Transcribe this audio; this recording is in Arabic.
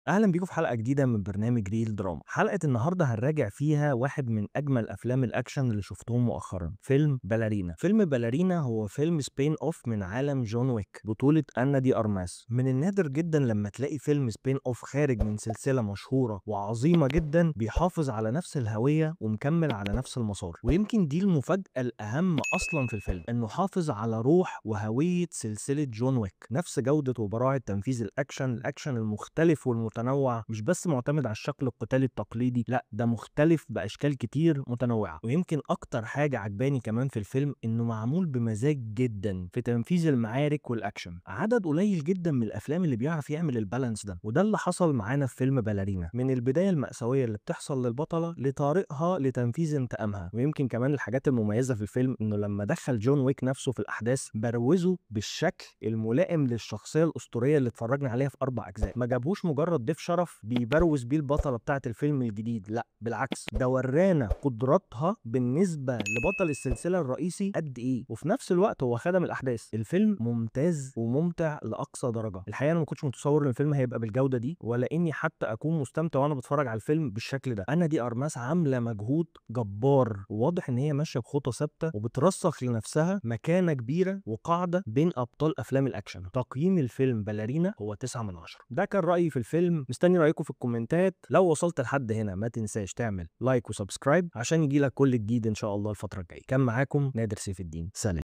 اهلا بيكم في حلقه جديده من برنامج ريل دراما. حلقه النهارده هنراجع فيها واحد من اجمل افلام الاكشن اللي شفتهم مؤخرا، فيلم باليرينا. فيلم باليرينا هو فيلم سبين اوف من عالم جون ويك بطوله انا دي ارماس. من النادر جدا لما تلاقي فيلم سبين اوف خارج من سلسله مشهوره وعظيمه جدا بيحافظ على نفس الهويه ومكمل على نفس المسار. ويمكن دي المفاجاه الاهم اصلا في الفيلم، انه حافظ على روح وهويه سلسله جون ويك، نفس جوده وبراعه تنفيذ الاكشن المختلف والمتنوع، مش بس معتمد على الشكل القتالي التقليدي، لا ده مختلف باشكال كتير متنوعه. ويمكن اكتر حاجه عجباني كمان في الفيلم انه معمول بمزاج جدا في تنفيذ المعارك والاكشن. عدد قليل جدا من الافلام اللي بيعرف يعمل البالانس ده، وده اللي حصل معانا في فيلم باليرينا، من البدايه المأساويه اللي بتحصل للبطله لطريقها لتنفيذ انتقامها. ويمكن كمان الحاجات المميزه في الفيلم انه لما دخل جون ويك نفسه في الاحداث بروزه بالشكل الملائم للشخصيه الاسطوريه اللي اتفرجنا عليها في 4 اجزاء. ما جابوش مجرد ضيف شرف بيبروز بيه البطله بتاعه الفيلم الجديد، لا بالعكس، ده ورانا قدراتها بالنسبه لبطل السلسله الرئيسي قد ايه، وفي نفس الوقت هو خدم الاحداث. الفيلم ممتاز وممتع لاقصى درجه. الحقيقه انا ما كنتش متصور ان الفيلم هيبقى بالجوده دي، ولا اني حتى اكون مستمتع وانا بتفرج على الفيلم بالشكل ده. انا دي ارماس عامله مجهود جبار، وواضح ان هي ماشيه بخطى ثابته وبترسخ لنفسها مكانه كبيره وقاعده بين ابطال افلام الاكشن. تقييم الفيلم باليرينا هو 9 من 10. ده كان رايي في الفيلم، مستني رايكم في الكومنتات. لو وصلت لحد هنا ما تنساش تعمل لايك وسبسكرايب عشان يجيلك كل جديد ان شاء الله الفتره الجايه. كان معاكم نادر سيف الدين، سلام.